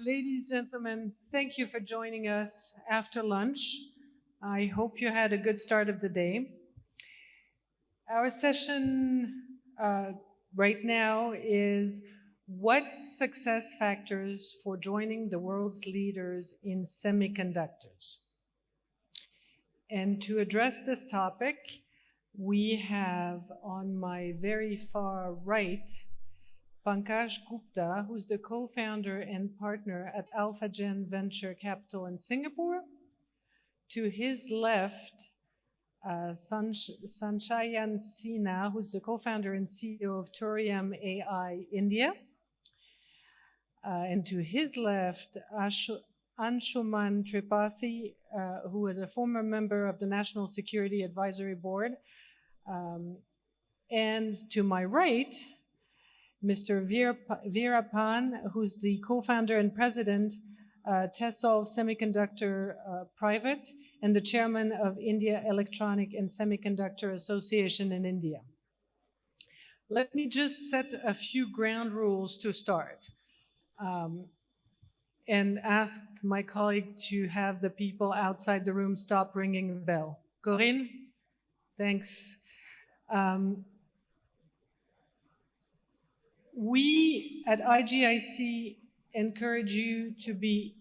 Ladies, gentlemen, thank you for joining us after lunch. I hope you had a good start of the day. Our session right now is what success factors for joining the world's leaders in semiconductors? And to address this topic, we have on my very far right Pankaj Gupta, who's the co-founder and partner at AlphaGen Venture Capital in Singapore. To his left, Sanchayan Sinha, who's the co-founder and CEO of Thorium AI India. And to his left, Anshuman Tripathi, who is a former member of the National Security Advisory Board. And to my right, Mr. Veerapan, who's the co-founder and president, TESOL Semiconductor Private, and the chairman of India Electronic and Semiconductor Association in India. Let me just set a few ground rules to start, and ask my colleague to have the people outside the room stop ringing the bell. Corinne? Thanks. We at IGIC encourage you to be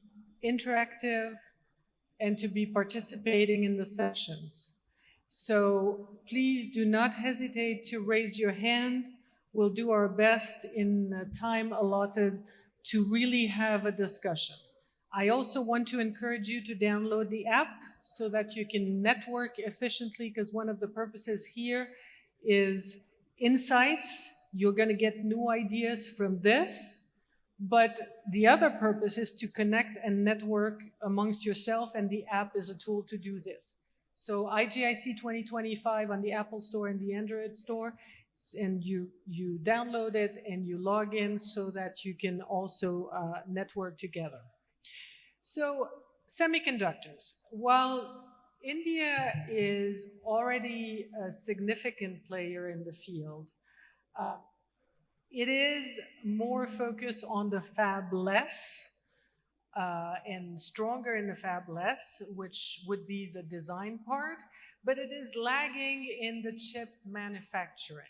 interactive and to be participating in the sessions. So please do not hesitate to raise your hand. We'll do our best in the time allotted to really have a discussion. I also want to encourage you to download the app so that you can network efficiently, because one of the purposes here is insights. You're going to get new ideas from this, but the other purpose is to connect and network amongst yourself, and the app is a tool to do this. So IGIC 2025 on the Apple Store and the Android Store, and you download it and you log in so that you can also network together. So semiconductors. While India is already a significant player in the field, it is more focused on the fabless and stronger in the fabless, which would be the design part, but it is lagging in the chip manufacturing.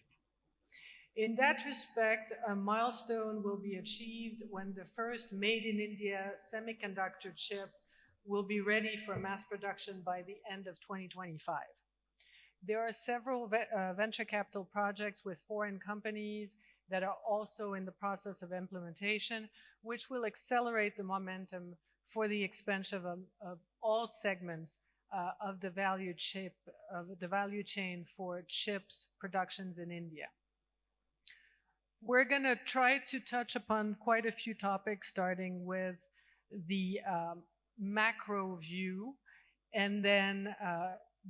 In that respect, a milestone will be achieved when the first Made-in-India Semiconductor chip will be ready for mass production by the end of 2025. There are several venture capital projects with foreign companies that are also in the process of implementation, which will accelerate the momentum for the expansion of all segments of the value chain for chips productions in India. We're going to try to touch upon quite a few topics, starting with the macro view, and then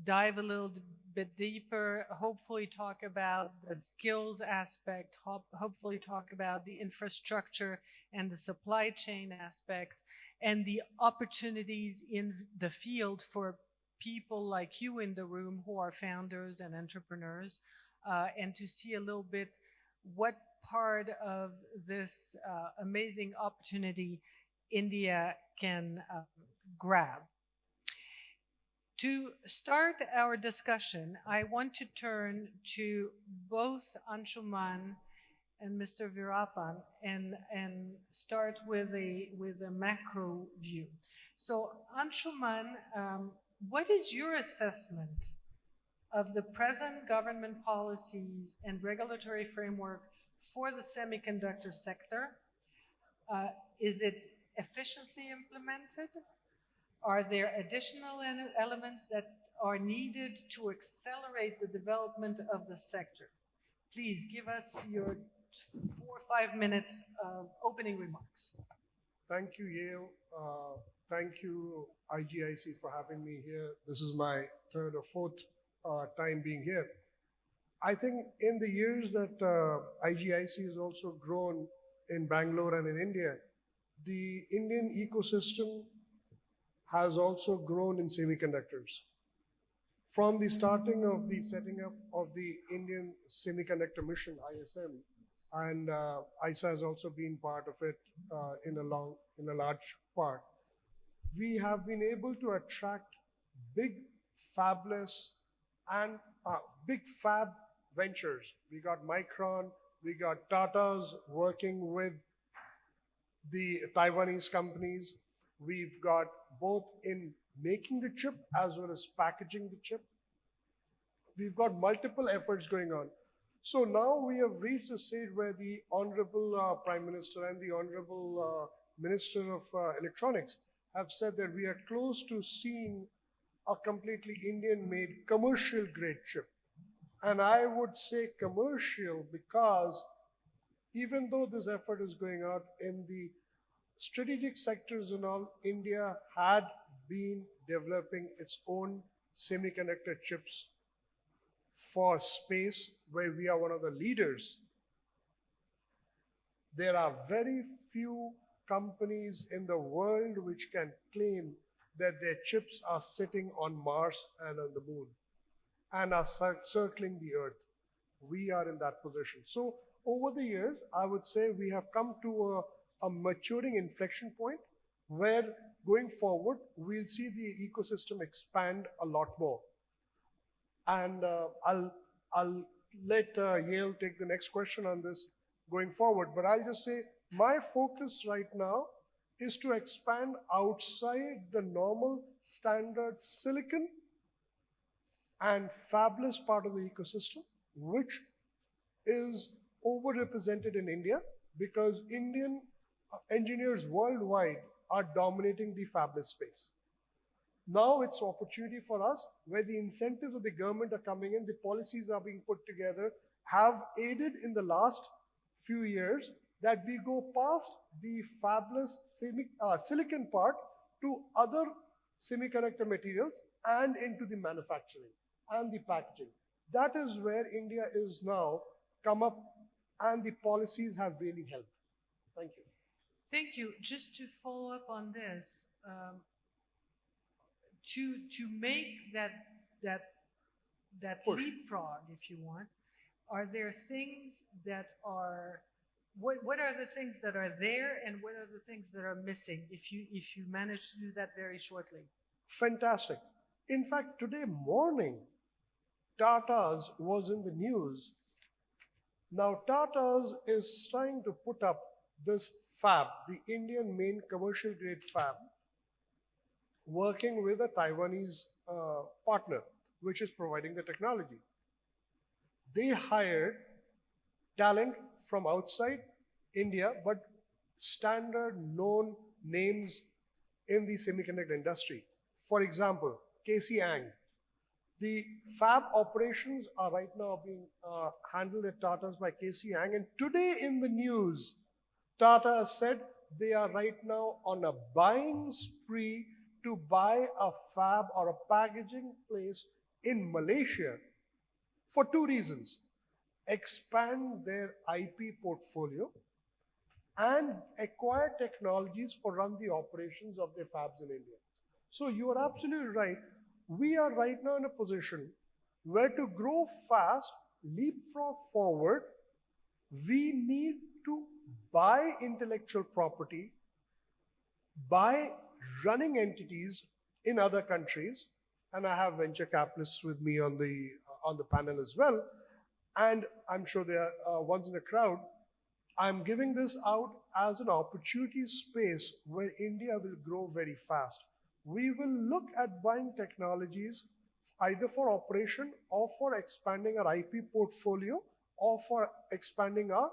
dive a little bit deeper, hopefully talk about the skills aspect, hopefully talk about the infrastructure and the supply chain aspect, and the opportunities in the field for people like you in the room who are founders and entrepreneurs, and to see a little bit what part of this amazing opportunity India can grab. To start our discussion, I want to turn to both Anshuman and Mr. Veerapan and start with a macro view. So Anshuman, what is your assessment of the present government policies and regulatory framework for the semiconductor sector? Is it efficiently implemented? Are there additional elements that are needed to accelerate the development of the sector? Please give us your 4 or 5 minutes of opening remarks. Thank you, Yale. Thank you, IGIC, for having me here. This is my third or fourth time being here. I think in the years that IGIC has also grown in Bangalore and in India, the Indian ecosystem has also grown in semiconductors. From the starting of the setting up of the Indian Semiconductor Mission, ISM, and ISA has also been part of it in a large part. We have been able to attract big fabless and big fab ventures. We got Micron, we got Tata's working with the Taiwanese companies. We've got both in making the chip as well as packaging the chip. We've got multiple efforts going on. So now we have reached a stage where the Honorable Prime Minister and the Honorable Minister of Electronics have said that we are close to seeing a completely Indian-made commercial-grade chip. And I would say commercial because even though this effort is going out in the strategic sectors and all, India had been developing its own semiconductor chips for space, where we are one of the leaders. There are very few companies in the world which can claim that their chips are sitting on Mars and on the moon and are circling the Earth. We are in that position. So over the years, I would say we have come to a maturing inflection point where going forward, we'll see the ecosystem expand a lot more. And I'll let Yale take the next question on this going forward. But I'll just say my focus right now is to expand outside the normal standard silicon and fabless part of the ecosystem, which is overrepresented in India because Indian engineers worldwide are dominating the fabless space. Now it's an opportunity for us where the incentives of the government are coming in, the policies are being put together, have aided in the last few years that we go past the fabless silicon part to other semiconductor materials and into the manufacturing and the packaging. That is where India is now come up, and the policies have really helped. Thank you. Thank you. Just to follow up on this, to make that Push. leapfrog, if you want, are there things that are what are the things that are there and what are the things that are missing if you manage to do that very shortly? Fantastic. In fact, today morning, Tata's was in the news. Now, Tata's is trying to put up this fab, the Indian main commercial grade fab, working with a Taiwanese partner, which is providing the technology. They hired talent from outside India, but standard known names in the semiconductor industry. For example, Casey Ang. The fab operations are right now being handled at Tata's by Casey Ang. And today in the news, Tata said they are right now on a buying spree to buy a fab or a packaging place in Malaysia for two reasons: expand their IP portfolio and acquire technologies for run the operations of their fabs in India. So you are absolutely right. We are right now in a position where to grow fast, leapfrog forward, we need to buy intellectual property, buy running entities in other countries, and I have venture capitalists with me on the panel as well, and I'm sure there are ones in the crowd. I'm giving this out as an opportunity space where India will grow very fast. We will look at buying technologies either for operation or for expanding our IP portfolio or for expanding our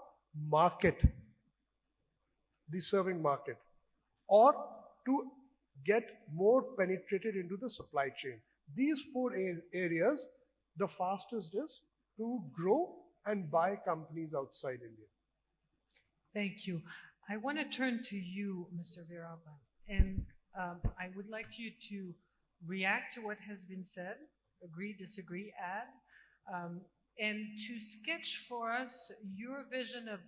market, the serving market, or to get more penetrated into the supply chain. These four areas, the fastest is to grow and buy companies outside India. Thank you. I want to turn to you, Mr. Veerapan, and I would like you to react to what has been said, agree, disagree, add, and to sketch for us your vision of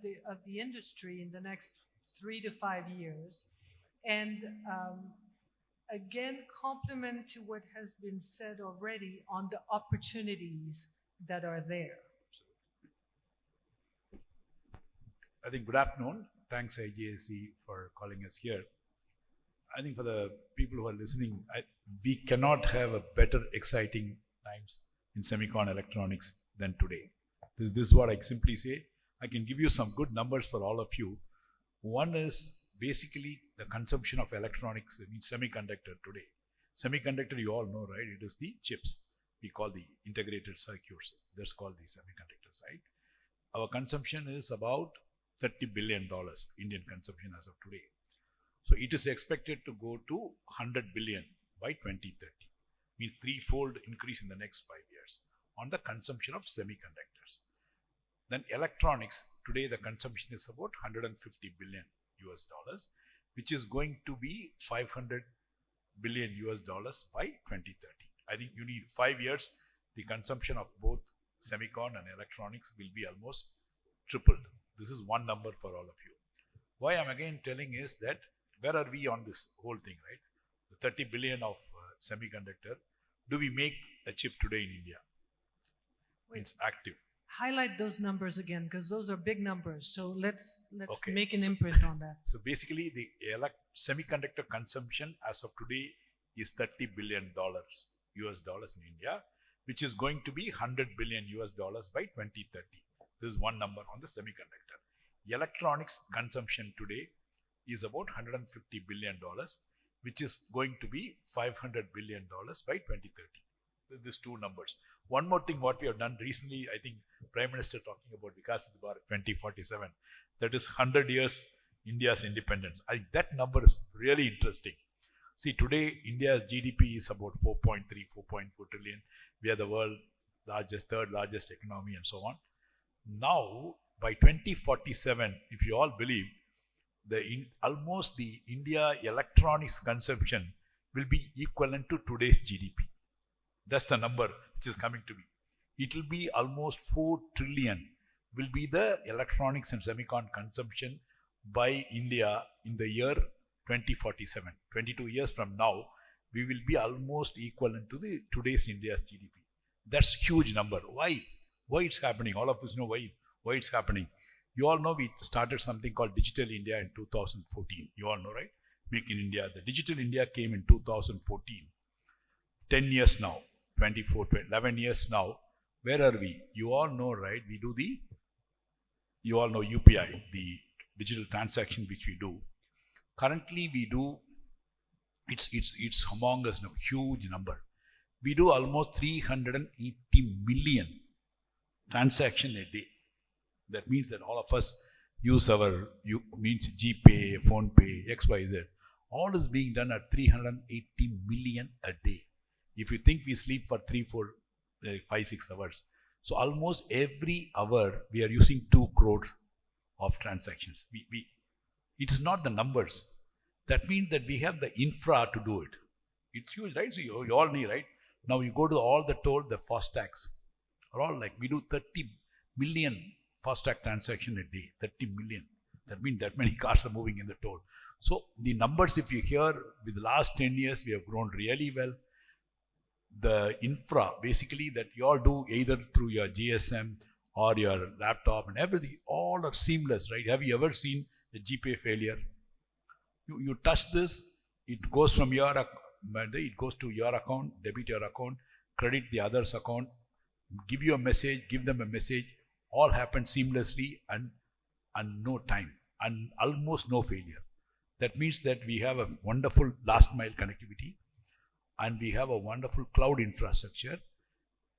the industry in the next 3 to 5 years, and again, complement to what has been said already on the opportunities that are there. I think good afternoon. Thanks IGIC for calling us here. I think for the people who are listening, we cannot have a better exciting times in semicon electronics than today. This is what I simply say. I can give you some good numbers for all of you. One is basically the consumption of electronics, I mean semiconductor today. Semiconductor, you all know, right? It is the chips. We call the integrated circuits. That's called the semiconductors, right? Our consumption is about $30 billion Indian consumption as of today. So it is expected to go to 100 billion by 2030. Means threefold increase in the next 5 years on the consumption of semiconductors. Then electronics, today the consumption is about 150 billion US dollars, which is going to be 500 billion US dollars by 2030. I think you need 5 years, the consumption of both semicon and electronics will be almost tripled. This is one number for all of you. Why I'm again telling is that where are we on this whole thing, right? The 30 billion of semiconductor, do we make a chip today in India? It's active. Highlight those numbers again, because those are big numbers. So let's Okay. make an imprint on that. So basically the semiconductor consumption as of today is $30 billion US dollars in India, which is going to be 100 billion US dollars by 2030. This is one number on the semiconductor. Electronics consumption today is about $150 billion, which is going to be $500 billion by 2030. These two numbers. One more thing what we have done recently, I think Prime Minister talking about Vikas Bharat 2047, that is 100 years India's independence. I think that number is really interesting. See, today India's GDP is about 4.3, 4.4 trillion. We are the world's third largest economy and so on. Now, by 2047, if you all believe, almost the India electronics consumption will be equivalent to today's GDP. That's the number which is coming to be. It will be almost 4 trillion will be the electronics and semicon consumption by India in the year 2047. 22 years from now, we will be almost equivalent to the today's India's GDP. That's huge number. Why? Why it's happening? All of us know why it's happening. You all know we started something called Digital India in 2014. You all know, right? Make in India. The Digital India came in 2014. 10 years now, 11 years now. Where are we? You all know, right? You all know UPI, the digital transaction which we do. Currently we do, it's among us, huge number. We do almost 380 million transactions a day. That means that all of us use means GPay, PhonePe, XYZ. All is being done at 380 million a day. If you think we sleep for 3, 4, 5, 6 hours. So almost every hour we are using 2 crores of transactions. It is not the numbers. That means that we have the infra to do it. It's huge, right? So you all need, right? Now you go to all the toll, the FASTags are all like, we do 30 million FASTag transaction a day, 30 million. That means that many cars are moving in the toll. So the numbers, if you hear, with the last 10 years, we have grown really well. The infra, basically, that you all do either through your GSM or your laptop and everything, all are seamless, right? Have you ever seen a GPay failure? You touch this, it goes from it goes to your account, debit your account, credit the other's account, give you a message, give them a message, all happen seamlessly and no time and almost no failure. That means that we have a wonderful last mile connectivity and we have a wonderful cloud infrastructure.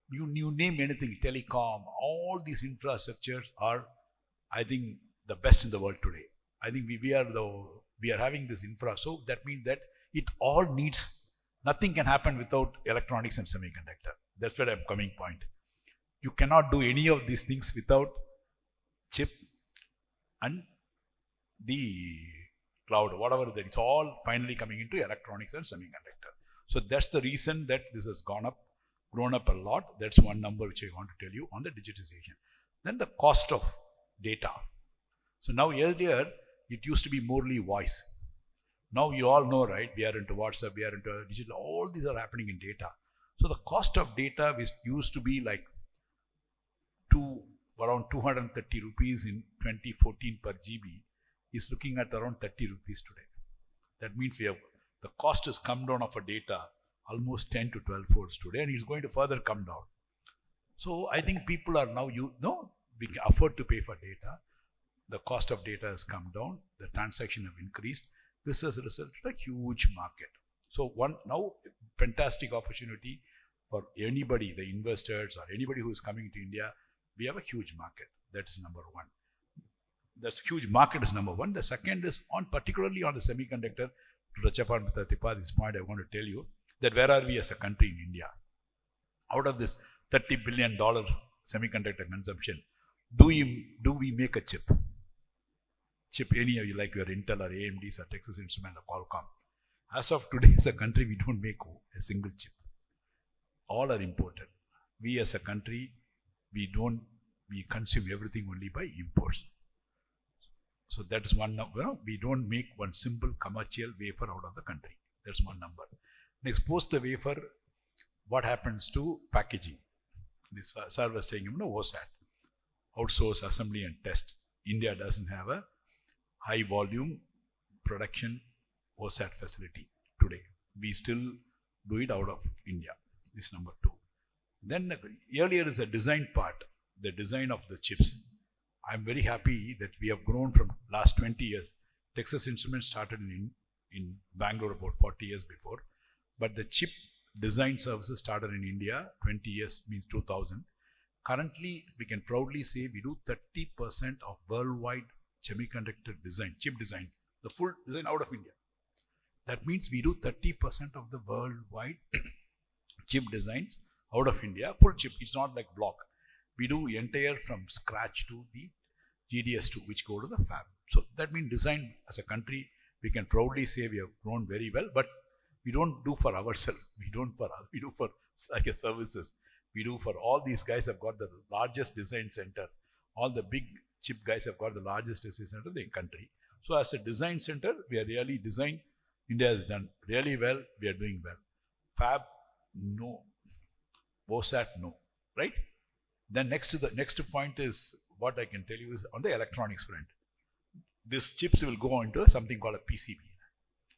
You name anything, telecom, all these infrastructures are, I think, the best in the world today. I think we are having this infra. So that means that it all needs, nothing can happen without electronics and semiconductor. That's where I'm coming point. You cannot do any of these things without chip and the cloud, whatever that. It's all finally coming into electronics and semiconductor. So that's the reason that this has grown up a lot. That's one number which I want to tell you on the digitization. Then the cost of data. So now earlier, it used to be morely voice. Now you all know, right? We are into WhatsApp, we are into digital, all these are happening in data. So the cost of data used to be like around 230 rupees in 2014 per GB is looking at around 30 rupees today. That means the cost has come down of a data almost 10 to 12 folds today, and it's going to further come down. So I think people are now, we can afford to pay for data. The cost of data has come down. The transaction have increased. This has resulted in a huge market. So now fantastic opportunity for anybody, the investors or anybody who is coming to India. We have a huge market. That's number one. That's huge market is number one. The second is particularly on the semiconductor. To touch upon Mr. Tripathi's point, I want to tell you that where are we as a country in India? Out of this $30 billion semiconductor consumption, do we make a chip? Any of you like your Intel or AMDs or Texas Instruments or Qualcomm. As of today, as a country, we don't make a single chip. All are imported. We as a country, we consume everything only by imports. So that is one number. We don't make one simple commercial wafer out of the country. That's one number. Next, post the wafer, what happens to packaging? This sir was saying, OSAT, outsource assembly and test. India doesn't have a high volume production OSAT facility today. We still do it out of India. This is number two. Then earlier is the design part, the design of the chips. I'm very happy that we have grown from last 20 years. Texas Instruments started in Bangalore about 40 years before. But the chip design services started in India 20 years, means 2000. Currently, we can proudly say we do 30% of worldwide semiconductor design, chip design, the full design out of India. That means we do 30% of the worldwide chip designs out of India, full chip. It's not like block. We do entire from scratch to the GDS2, which go to the fab. So that means design as a country, we can proudly say we have grown very well, but we don't do for ourselves. We do for like services. We do for all these guys have got the largest design center. All the big chip guys have got the largest design center in the country. So as a design center, we are really designed. India has done really well. We are doing well. Fab, no. OSAT, no. Right? Then next point is what I can tell you is on the electronics front. These chips will go into something called a PCB.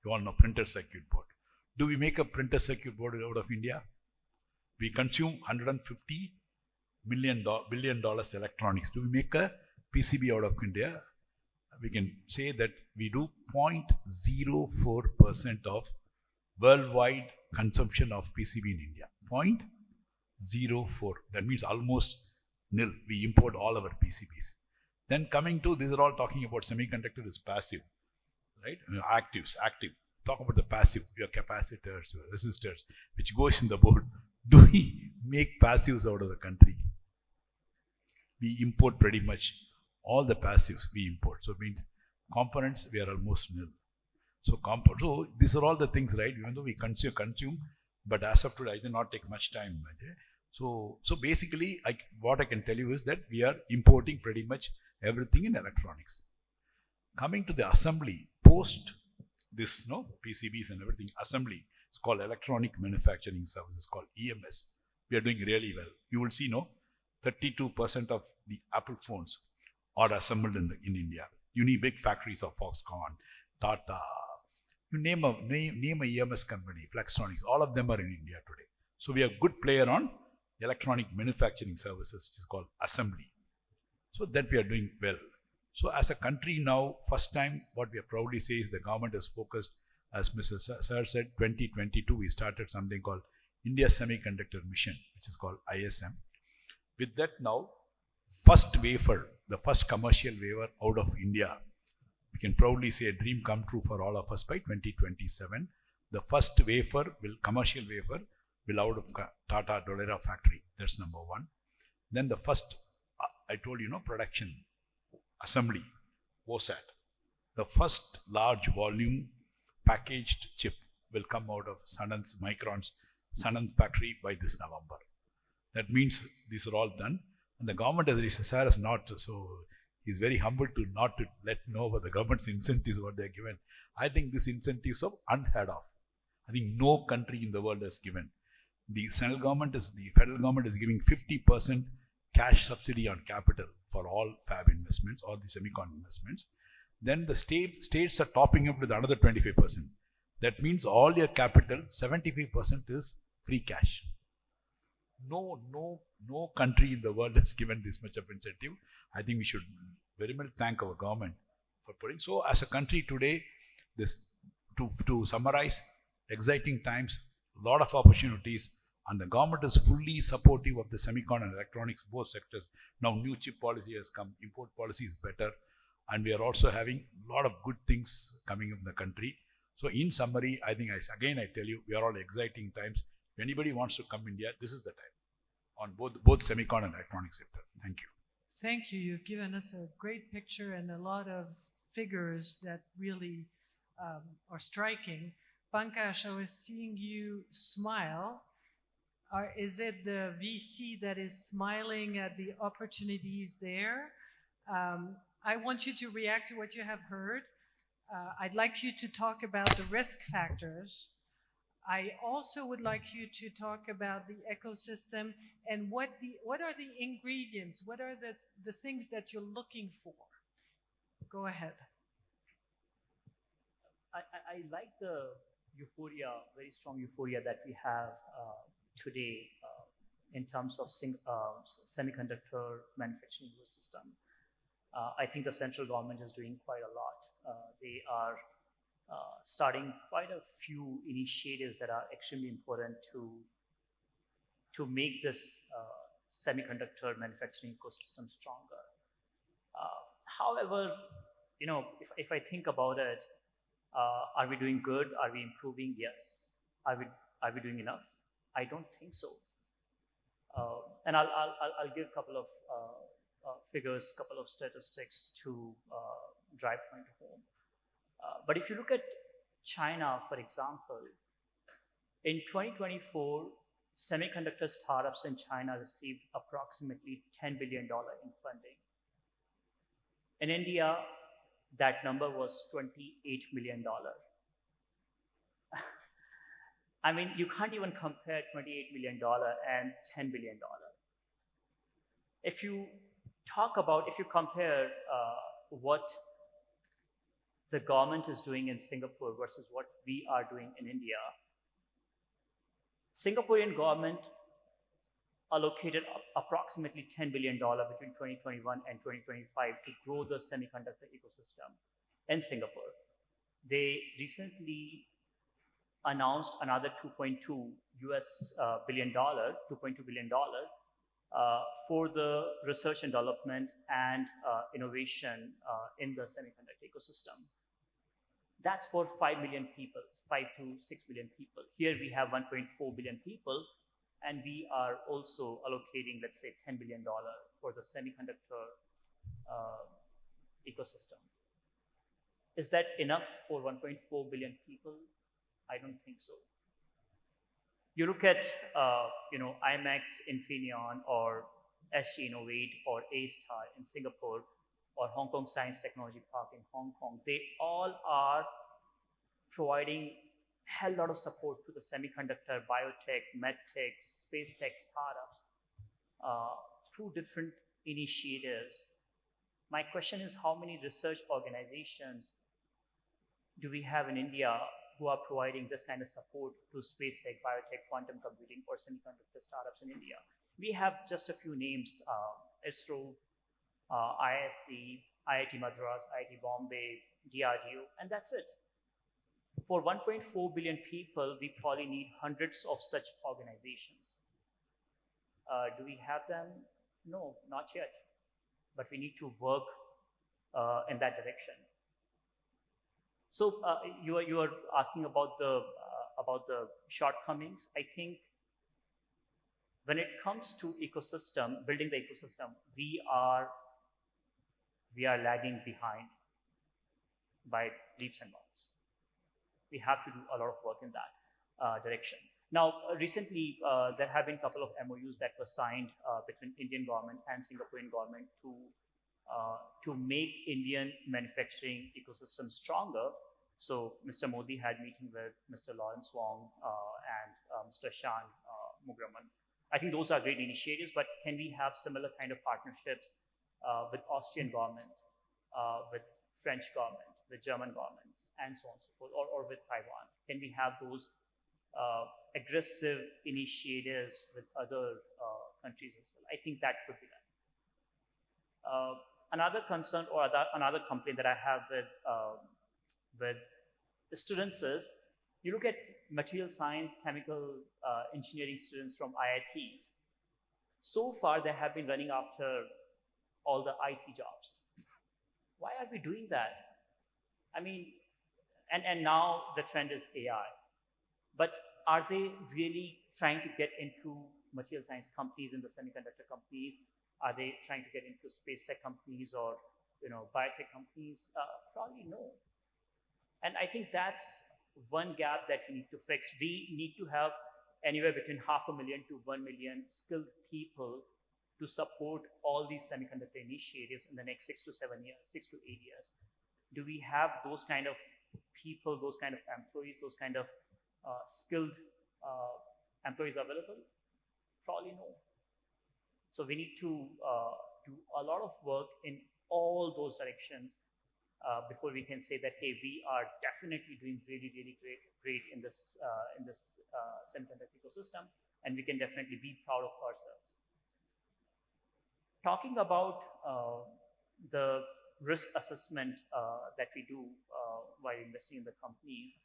You all know printed circuit board. Do we make a printed circuit board out of India? We consume $150 billion electronics. Do we make a PCB out of India? We can say that we do 0.04% of worldwide consumption of PCB in India. 0.04. That means almost nil. We import all our PCBs. Then coming to, these are all talking about semiconductor is passive, right? Active. Talk about the passive, your capacitors, your resistors, which goes in the board. Do we make passives out of the country? We import pretty much all the passives we import. So it means components, we are almost nil. So these are all the things, right? Even though we consume, but as of today, I did not take much time. So basically, what I can tell you is that we are importing pretty much everything in electronics. Coming to the assembly, post this, PCBs and everything, assembly, it's called electronic manufacturing services, called EMS. We are doing really well. You will see, 32% of the Apple phones are assembled in India. You need big factories of Foxconn, Tata, you name a EMS company, Flextronics, all of them are in India today. So we are a good player on electronic manufacturing services, which is called assembly. So that we are doing well. So as a country now, first time, what we are proudly say is the government is focused, as Mr. Sir said, 2022, we started something called India Semiconductor Mission, which is called ISM. With that now, first wafer, the first commercial wafer out of India, we can proudly say a dream come true for all of us by 2027. The first commercial wafer will out of Tata Dholera factory. That's number one. Then the first, I told you, production, assembly, OSAT. The first large volume packaged chip will come out of Micron's Sanand factory by this November. That means these are all done. And the government, as Sir has not, so he's very humble to not to let know about the government's incentives, what they're given. I think these incentives are unheard of. I think no country in the world has given. The federal government is giving 50% cash subsidy on capital for all fab investments, all the semicon investments, then the states are topping up with another 25%. That means all your capital, 75% is free cash. No country in the world has given this much of incentive. I think we should very much thank our government for putting. So as a country today, this to summarize, exciting times, a lot of opportunities, and the government is fully supportive of the semicon and electronics, both sectors. Now new chip policy has come, import policy is better, and we are also having a lot of good things coming in the country. So in summary, I think, I tell you, we are all exciting times. If anybody wants to come India, this is the time on both semicon and electronic sector. Thank you. Thank you. You've given us a great picture and a lot of figures that really are striking. Pankaj, I was seeing you smile. Is it the VC that is smiling at the opportunities there? I want you to react to what you have heard. I'd like you to talk about the risk factors. I also would like you to talk about the ecosystem and what are the ingredients, what are the things that you're looking for? Go ahead. I like the euphoria, very strong euphoria that we have today in terms of semiconductor manufacturing ecosystem. I think the central government is doing quite a lot. They are starting quite a few initiatives that are extremely important to make this semiconductor manufacturing ecosystem stronger. However, if I think about it, are we doing good? Are we improving? Yes. Are we doing enough? I don't think so. And I'll give a couple of figures, couple of statistics to drive point home. But if you look at China, for example, in 2024, semiconductor startups in China received approximately $10 billion in funding. In India, that number was $28 million. I mean, you can't even compare $28 million and $10 billion. If you compare what the government is doing in Singapore versus what we are doing in India, Singaporean government allocated approximately $10 billion between 2021 and 2025 to grow the semiconductor ecosystem in Singapore. They recently announced another $2.2 billion for the research and development and innovation in the semiconductor ecosystem. That's for 5 million people, 5 to 6 million people. Here we have 1.4 billion people, and we are also allocating, let's say, $10 billion for the semiconductor ecosystem. Is that enough for 1.4 billion people? I don't think so. You look at IMAX Infineon or SG Innovate or A-Star in Singapore or Hong Kong Science Technology Park in Hong Kong. They all are providing hell lot of support to the semiconductor, biotech, medtech, space tech startups through different initiatives. My question is, how many research organizations do we have in India who are providing this kind of support to space tech, biotech, quantum computing, or semiconductor startups in India? We have just a few names, ISRO, IISc, IIT Madras, IIT Bombay, DRDO, and that's it. For 1.4 billion people, we probably need hundreds of such organizations. Do we have them? No, not yet. But we need to work in that direction. So you are asking about the shortcomings. I think when it comes to ecosystem, building the ecosystem, we are lagging behind by leaps and bounds. We have to do a lot of work in that direction. Now, recently, there have been a couple of MOUs that were signed between Indian government and Singaporean government to make Indian manufacturing ecosystem stronger. So Mr. Modi had meeting with Mr. Lawrence Wong and Mr. Shan Mugraman. I think those are great initiatives, but can we have similar kind of partnerships with Austrian government, with French government, with German governments, and so on and so forth, or with Taiwan? Can we have those aggressive initiatives with other countries as well? I think that could be done. Another concern or another complaint that I have with the students is, you look at material science, chemical engineering students from IITs. So far, they have been running after all the IT jobs. Why are we doing that? I mean, and now the trend is AI. But are they really trying to get into material science companies and the semiconductor companies? Are they trying to get into space tech companies or biotech companies? Probably no. And I think that's one gap that we need to fix. We need to have anywhere between 500,000 to 1 million skilled people to support all these semiconductor initiatives in the next 6 to 7 years, 6 to 8 years. Do we have those kind of people, those kind of employees, those kind of skilled employees available? Probably no. So we need to do a lot of work in all those directions before we can say that, hey, we are definitely doing really, really great in this semiconductor ecosystem, and we can definitely be proud of ourselves. Talking about the risk assessment that we do while investing in the companies,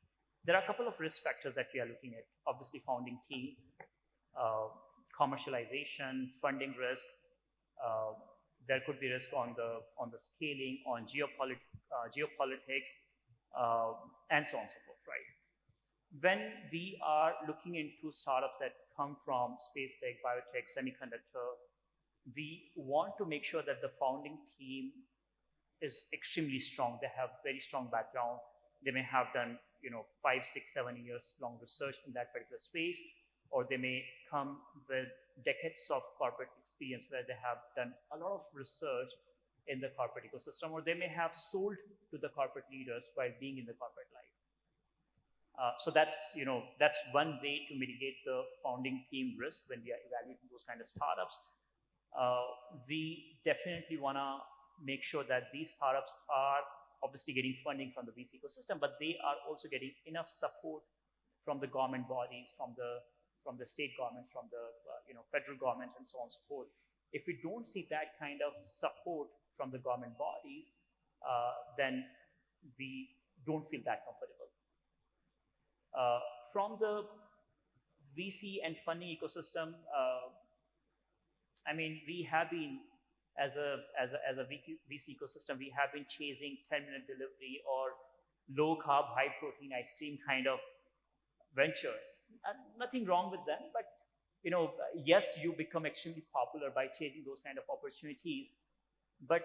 there are a couple of risk factors that we are looking at. Obviously, founding team, commercialization, funding risk. There could be risk on the scaling, on geopolitics, and so on and so forth, right? When we are looking into startups that come from space tech, biotech, semiconductor, we want to make sure that the founding team is extremely strong. They have very strong background. They may have done 5, 6, 7 years long research in that particular space, or they may come with decades of corporate experience where they have done a lot of research in the corporate ecosystem, or they may have sold to the corporate leaders while being in the corporate life. So that's one way to mitigate the founding team risk when we are evaluating those kind of startups. We definitely want to make sure that these startups are obviously getting funding from the VC ecosystem, but they are also getting enough support from the government bodies, from the state governments, from the federal government, and so on and so forth. If we don't see that kind of support from the government bodies, then we don't feel that comfortable. From the VC and funding ecosystem, I mean, we have been, as a VC ecosystem, we have been chasing 10-minute delivery or low-carb, high-protein ice cream kind of ventures. Nothing wrong with them, but yes, you become extremely popular by chasing those kind of opportunities. But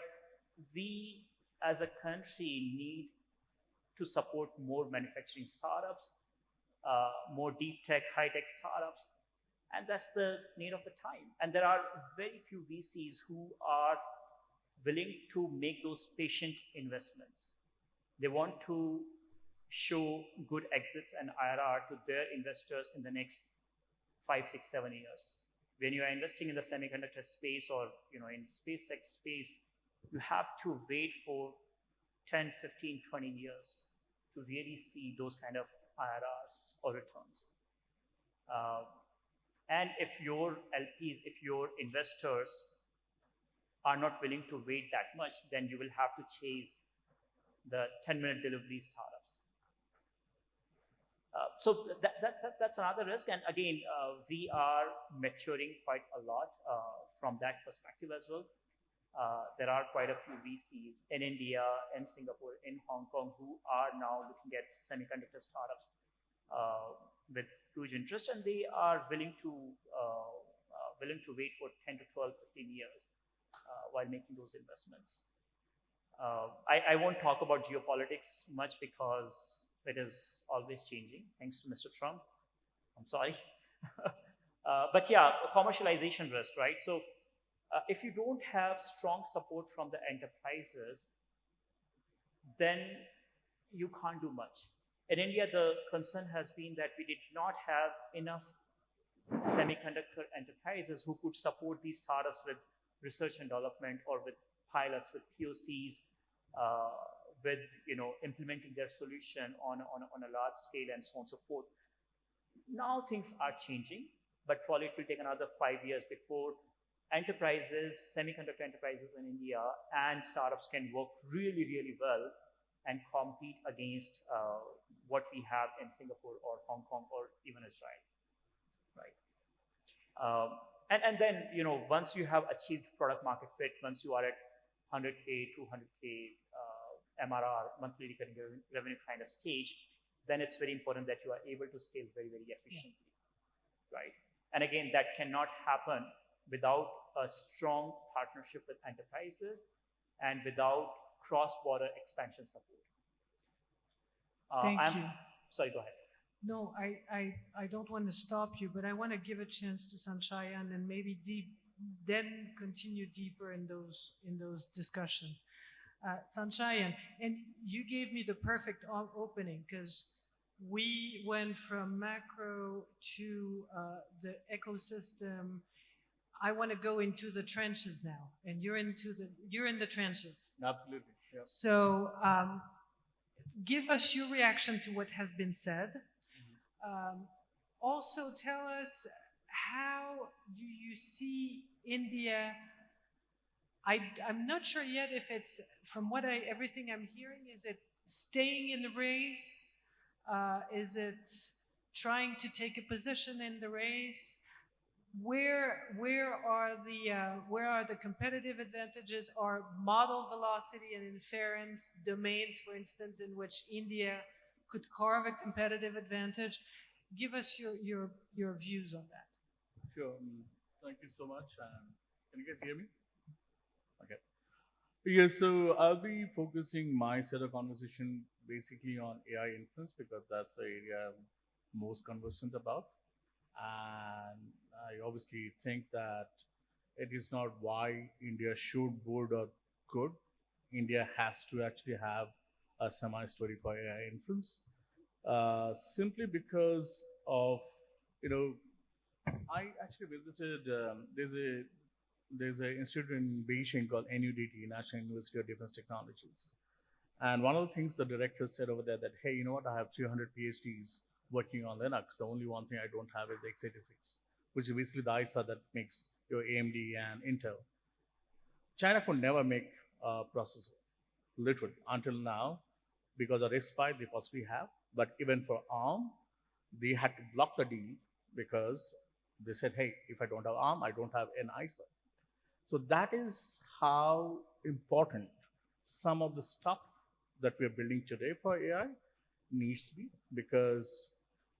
we, as a country, need to support more manufacturing startups, more deep tech, high tech startups, and that's the need of the time. And there are very few VCs who are willing to make those patient investments. They want to show good exits and IRR to their investors in the next 5, 6, 7 years. When you are investing in the semiconductor space or in space tech space, you have to wait for 10, 15, 20 years to really see those kind of IRRs or returns. And if your LPs, if your investors are not willing to wait that much, then you will have to chase the 10-minute delivery startups. So that's another risk. And again, we are maturing quite a lot from that perspective as well. There are quite a few VCs in India, in Singapore, in Hong Kong who are now looking at semiconductor startups with huge interest, and they are willing to wait for 10 to 12, 15 years while making those investments. I won't talk about geopolitics much because it is always changing, thanks to Mr. Trump. I'm sorry. But yeah, commercialization risk, right? So if you don't have strong support from the enterprises, then you can't do much. In India, the concern has been that we did not have enough semiconductor enterprises who could support these startups with research and development or with pilots, with POCs, with implementing their solution on a large scale and so on and so forth. Now things are changing, but probably it will take another 5 years before enterprises, semiconductor enterprises in India and startups can work really, really well and compete against what we have in Singapore or Hong Kong or even Israel, right? And then, once you have achieved product market fit, once you are at 100K, 200K MRR, monthly recurring revenue kind of stage, then it's very important that you are able to scale very, very efficiently, right? And again, that cannot happen without a strong partnership with enterprises and without cross-border expansion support. Thank you. Sorry, go ahead. No, I don't want to stop you, but I want to give a chance to Sanchayan and maybe then continue deeper in those discussions. Sanchayan, and you gave me the perfect opening because we went from macro to the ecosystem. I want to go into the trenches now, and you're in the trenches. Absolutely. Yeah. So give us your reaction to what has been said. Also tell us, how do you see India? I'm not sure yet if it's, from everything I'm hearing, is it staying in the race? Is it trying to take a position in the race? Where are the competitive advantages? Are model velocity and inference domains, for instance, in which India could carve a competitive advantage? Give us your views on that. Sure. Thank you so much. Can you guys hear me? Okay. Yeah, so I'll be focusing my set of conversation basically on AI inference because that's the area I'm most conversant about. And I obviously think that it is not why India should, would, or could. India has to actually have a semi-story for AI inference. Simply because of, I actually visited, there's an institute in Beijing called NUDT, National University of Defense Technologies. And one of the things the director said over there that, hey, you know what, I have 300 PhDs working on Linux. The only one thing I don't have is x86, which is basically the ISA that makes your AMD and Intel. China could never make a processor, literally, until now, because of RISC-V they possibly have. But even for ARM, they had to block the deal because they said, hey, if I don't have ARM, I don't have an ISA. So that is how important some of the stuff that we're building today for AI needs to be, because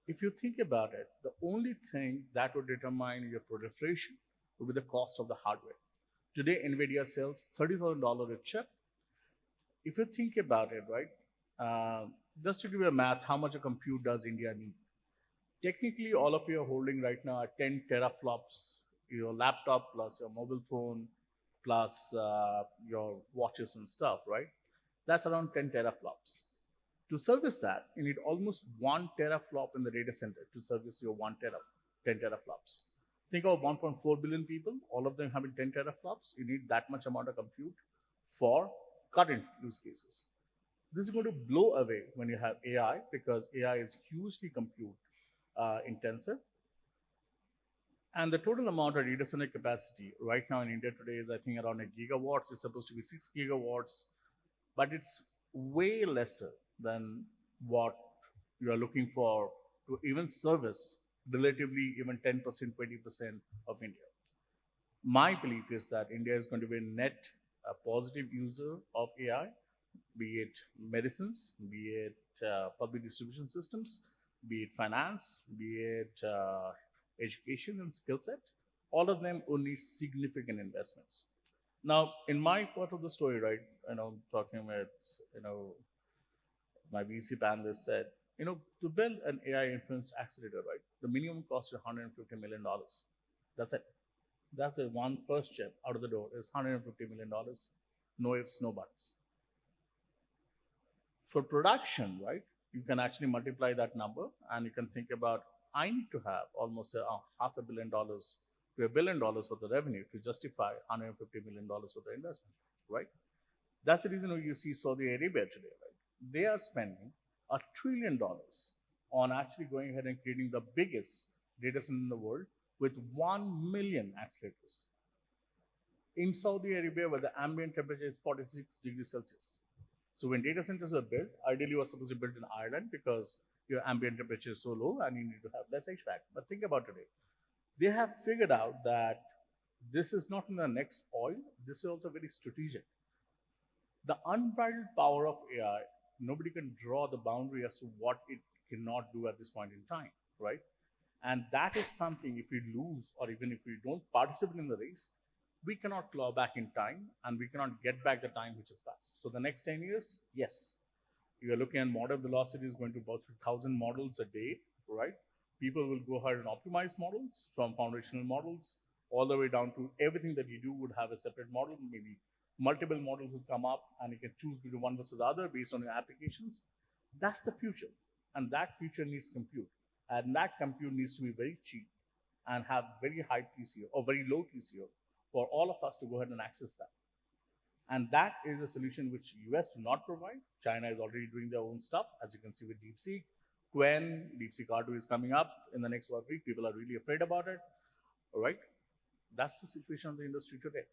if you think about it, the only thing that would determine your proliferation would be the cost of the hardware. Today, NVIDIA sells $30,000 a chip. If you think about it, right, just to give you a math, how much a compute does India need? Technically, all of you are holding right now are 10 teraflops, your laptop plus your mobile phone plus your watches and stuff, right? That's around 10 teraflops. To service that, you need almost 1 teraflop in the data center to service your 10 teraflops. Think of 1.4 billion people, all of them having 10 teraflops. You need that much amount of compute for current use cases. This is going to blow away when you have AI because AI is hugely compute intensive. And the total amount of data center capacity right now in India today is, I think, around a gigawatts. It's supposed to be 6 gigawatts, but it's way lesser than what you are looking for to even service relatively even 10%, 20% of India. My belief is that India is going to be a net positive user of AI, be it medicines, be it public distribution systems, be it finance, be it education and skill set. All of them will need significant investments. Now, in my part of the story, right, talking with, my VC panelist said, to build an AI inference accelerator, right, the minimum cost is $150 million. That's it. That's the one first chip out of the door is $150 million. No ifs, no buts. For production, right, you can actually multiply that number and you can think about I need to have almost $500 million to $1 billion worth of revenue to justify $150 million worth of investment, right? That's the reason why you see Saudi Arabia today, right? They are spending $1 trillion on actually going ahead and creating the biggest data center in the world with 1 million accelerators. In Saudi Arabia, where the ambient temperature is 46 degrees Celsius. So when data centers are built, ideally you are supposed to build in Ireland because your ambient temperature is so low and you need to have less HVAC. But think about today. They have figured out that this is not in the next oil, this is also very strategic. The unbridled power of AI, nobody can draw the boundary as to what it cannot do at this point in time, right? And that is something, if we lose or even if we don't participate in the race, we cannot claw back in time and we cannot get back the time which has passed. So the next 10 years, yes, you are looking at model velocity is going to about 1,000 models a day, right? People will go ahead and optimize models from foundational models all the way down to everything that you do would have a separate model, maybe multiple models will come up and you can choose between one versus the other based on your applications. That's the future. And that future needs compute. And that compute needs to be very cheap and have very high TCO or very low TCO for all of us to go ahead and access that. And that is a solution which US will not provide. China is already doing their own stuff, as you can see with DeepSeek. When DeepSeek R2 is coming up in the next 1 week, people are really afraid about it. All right? That's the situation of the industry today.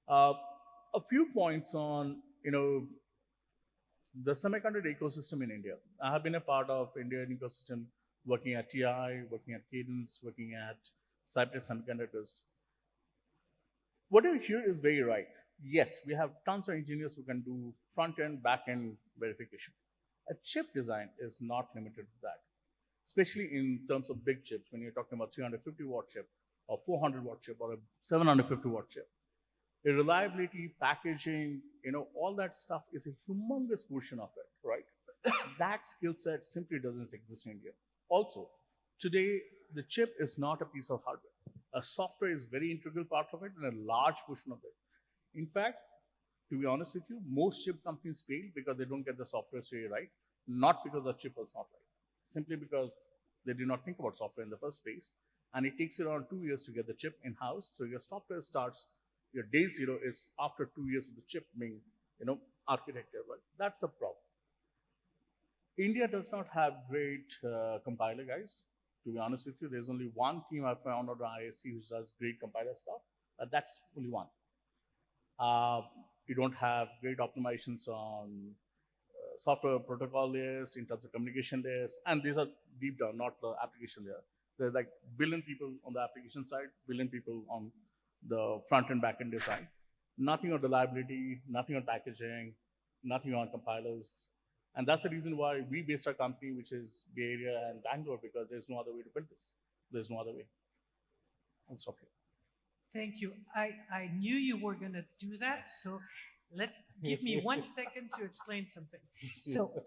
A few points on, the semiconductor ecosystem in India. I have been a part of Indian ecosystem, working at TI, working at Cadence, working at Cypress Semiconductors. What you hear is very right. Yes, we have tons of engineers who can do front-end, back-end verification. A chip design is not limited to that, especially in terms of big chips. When you're talking about 350-watt chip or 400-watt chip or a 750-watt chip, the reliability, packaging, all that stuff is a humongous portion of it, right? That skill set simply doesn't exist in India. Also, today, the chip is not a piece of hardware. A software is a very integral part of it and a large portion of it. In fact, to be honest with you, most chip companies fail because they don't get the software story right, not because the chip was not right, simply because they did not think about software in the first place. And it takes around 2 years to get the chip in-house. So your software starts, your day zero is after 2 years of the chip being, architected, right? That's the problem. India does not have great compiler guys. To be honest with you, there's only one team I found on the ISC which does great compiler stuff. That's only one. You don't have great optimizations on software protocol layers in terms of communication layers, and these are deep down, not the application layer. There's like billion people on the application side, billion people on the front and back end design. Nothing on reliability, nothing on packaging, nothing on compilers. And that's the reason why we based our company, which is Bay Area and Bangalore, because there's no other way to build this. There's no other way. I'll stop here. Thank you. I knew you were going to do that, so give me 1 second to explain something. So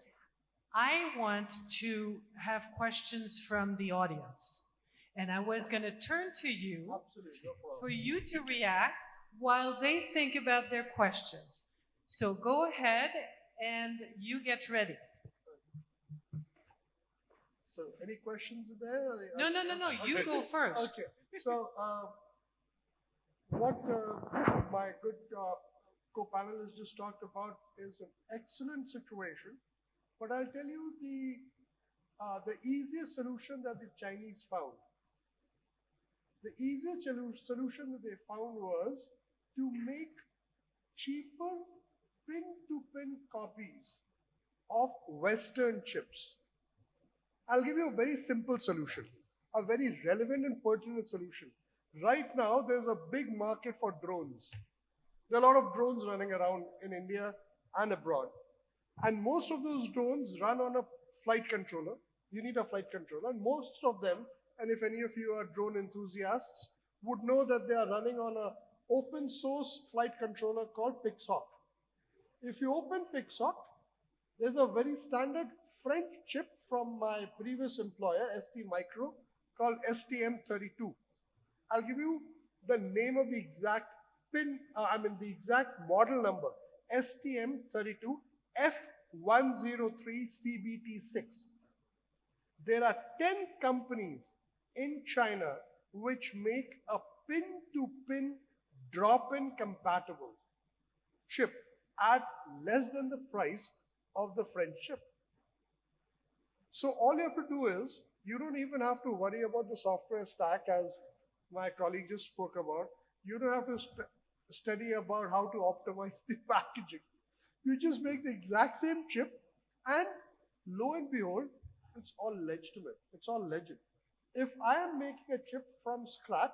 I want to have questions from the audience, and I was going to turn to you for you to react while they think about their questions. So go ahead and you get ready. So, any questions there? No. You go first. Okay. So, what my good co-panelist just talked about is an excellent situation, but I'll tell you the easiest solution that the Chinese found. The easiest solution that they found was to make cheaper pin-to-pin copies of Western chips. I'll give you a very simple solution, a very relevant and pertinent solution. Right now, there's a big market for drones. There are a lot of drones running around in India and abroad. And most of those drones run on a flight controller. You need a flight controller. And most of them, and if any of you are drone enthusiasts, would know that they are running on an open source flight controller called Pixhawk. If you open Pixhawk, there's a very standard French chip from my previous employer, ST Micro, called STM32. I'll give you the name of the exact the exact model number, STM32 F103CBT6. There are 10 companies in China which make a pin-to-pin drop-in compatible chip at less than the price of the French chip. So all you have to do is, you don't even have to worry about the software stack as my colleague just spoke about. You don't have to study about how to optimize the packaging. You just make the exact same chip and lo and behold, it's all legitimate. It's all legit. If I am making a chip from scratch,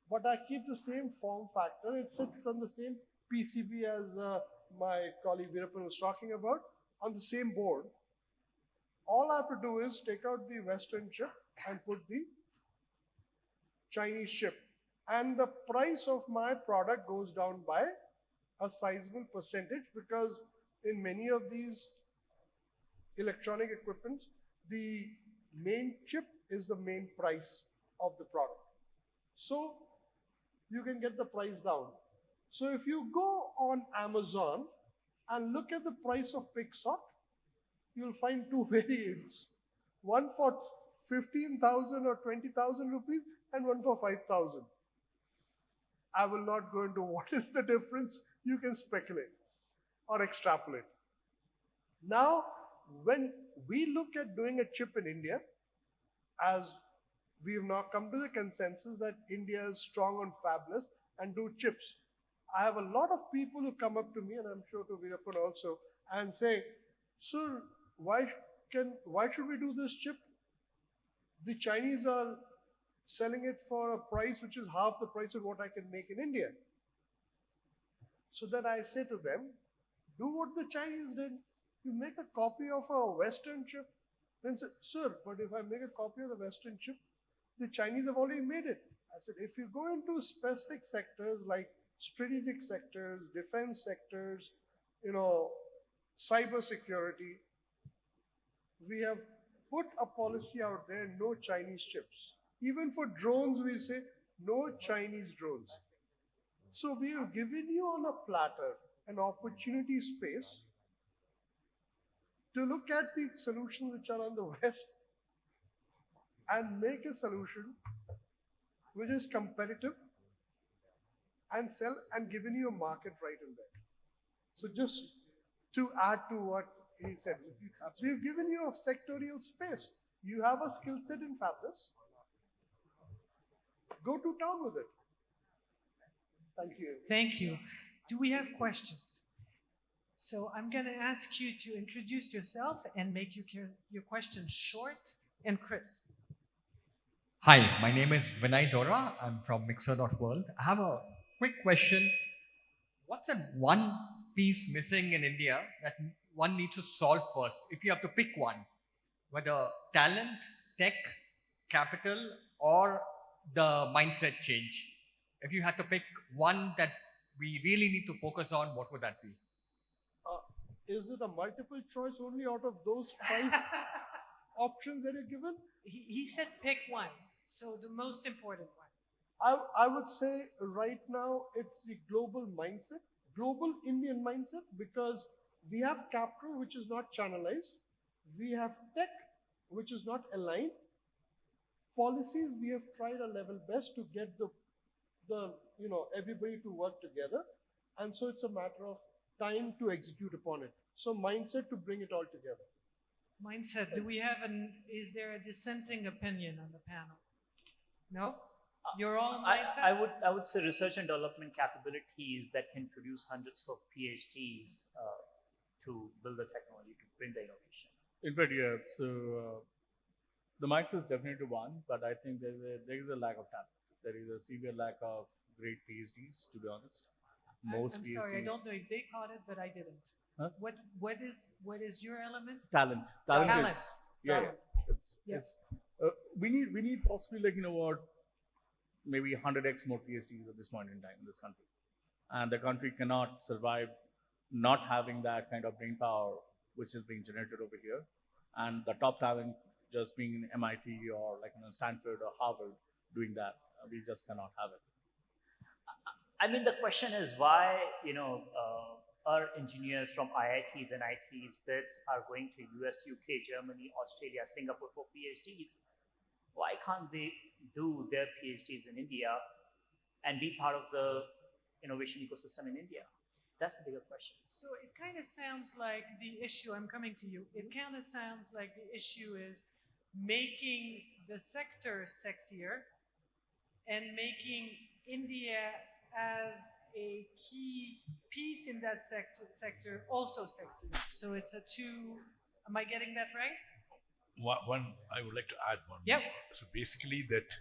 but I keep the same form factor, it sits on the same PCB as my colleague Veerapan was talking about, on the same board. All I have to do is take out the Western chip and put the Chinese chip. And the price of my product goes down by a sizable percentage, because in many of these electronic equipments, the main chip is the main price of the product. So you can get the price down. So if you go on Amazon and look at the price of Pixoc, you'll find two variants. One for 15,000 or 20,000 rupees and one for 5,000. I will not go into what is the difference. You can speculate or extrapolate. Now, when we look at doing a chip in India, as we have now come to the consensus that India is strong on fabless and do chips, I have a lot of people who come up to me, and I'm sure to Veerapan also, and say, sir, why should we do this chip? The Chinese are selling it for a price which is half the price of what I can make in India. So then I say to them, do what the Chinese did. You make a copy of a Western chip. Then say, sir, but if I make a copy of the Western chip, the Chinese have already made it. I said, if you go into specific sectors like strategic sectors, defense sectors, cyber security, we have put a policy out there, no Chinese chips. Even for drones, we say no Chinese drones. So we have given you on a platter an opportunity space to look at the solutions which are on the West and make a solution which is competitive and sell, and given you a market right in there. So just to add to what he said, we've given you a sectorial space. You have a skill set in fabless. Go to town with it. Thank you. Thank you. Do we have questions? So I'm going to ask you to introduce yourself and make your questions short and crisp. Hi, my name is Vinay Dora. I'm from Mixer.world. I have a quick question. What's that one piece missing in India that one needs to solve first? If you have to pick one, whether talent, tech, capital, or the mindset change. If you had to pick one that we really need to focus on, what would that be? Is it a multiple choice only out of those 5 options that are given? He said pick one, so the most important one. I would say right now it's the global mindset, global Indian mindset, because we have capital which is not channelized, we have tech which is not aligned, policies we have tried our level best to get the everybody to work together, and so it's a matter of time to execute upon it. So mindset to bring it all together. Mindset. Is there a dissenting opinion on the panel? No? You're all mindset? I would say research and development capabilities that can produce hundreds of PhDs to build the technology, to bring the innovation. In fact, yeah. So the mindset is definitely one, but I think there is a lack of talent. There is a severe lack of great PhDs, to be honest. Most I'm PhDs. sorry, I don't know if they caught it, but I didn't. Huh? What is your element? Talent. Talent. Is, yeah. It's we need possibly maybe 100x more PhDs at this point in time in this country, and the country cannot survive not having that kind of brain power which is being generated over here, and the top talent just being in MIT or Stanford or Harvard doing that. We just cannot have it. I mean, the question is why our engineers from IITs and ITs, BITS are going to US, UK, Germany, Australia, Singapore for PhDs. Why can't they do their PhDs in India and be part of the innovation ecosystem in India? That's the bigger question. So it kind of sounds like the issue, I'm coming to you, it kind of sounds like the issue is making the sector sexier and making India as a key piece in that sector also sexier. So it's a two, am I getting that right? One, I would like to add one. Yep. more. So basically, that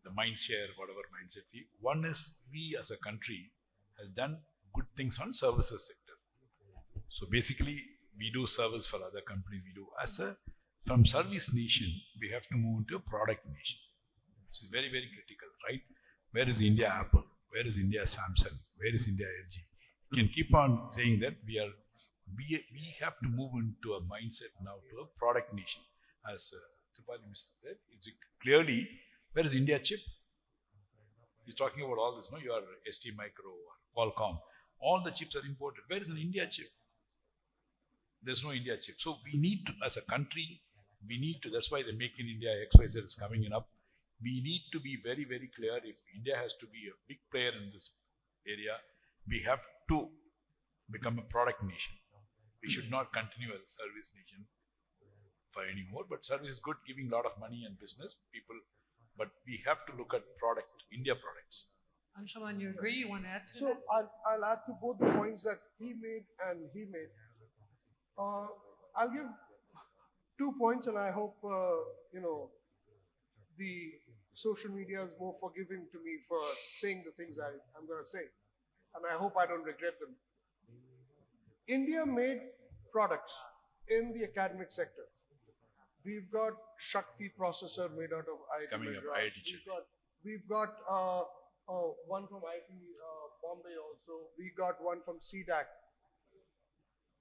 the mind share, whatever mindset one is we as a country has done good things on services sector. So basically, we do service for other companies. We do from service nation, we have to move into a product nation, which is very, very critical, right? Where is India Apple? Where is India Samsung? Where is India LG? You can keep on saying that we have to move into a mindset now to a product nation. As Tripadi said, it's clearly, where is India chip? He's talking about all this, no? Your ST Micro or Qualcomm. All the chips are imported. Where is an India chip? There's no India chip. So we need to, as a country, that's why the Make in India XYZ is coming up. We need to be very, very clear. If India has to be a big player in this area, we have to become a product nation. We should not continue as a service nation for anymore. But service is good, giving a lot of money and business people. But we have to look at India products. Anshuman, you agree? You want to add to So that? I'll add to both the points that he made and he made. I'll give 2 points, and I hope the social media is more forgiving to me for saying the things I'm going to say, and I hope I don't regret them. India made products in the academic sector. We've got Shakti processor made out of IIT Coming up, Madras. IIT We've got one from IIT Bombay also. We got one from CDAC.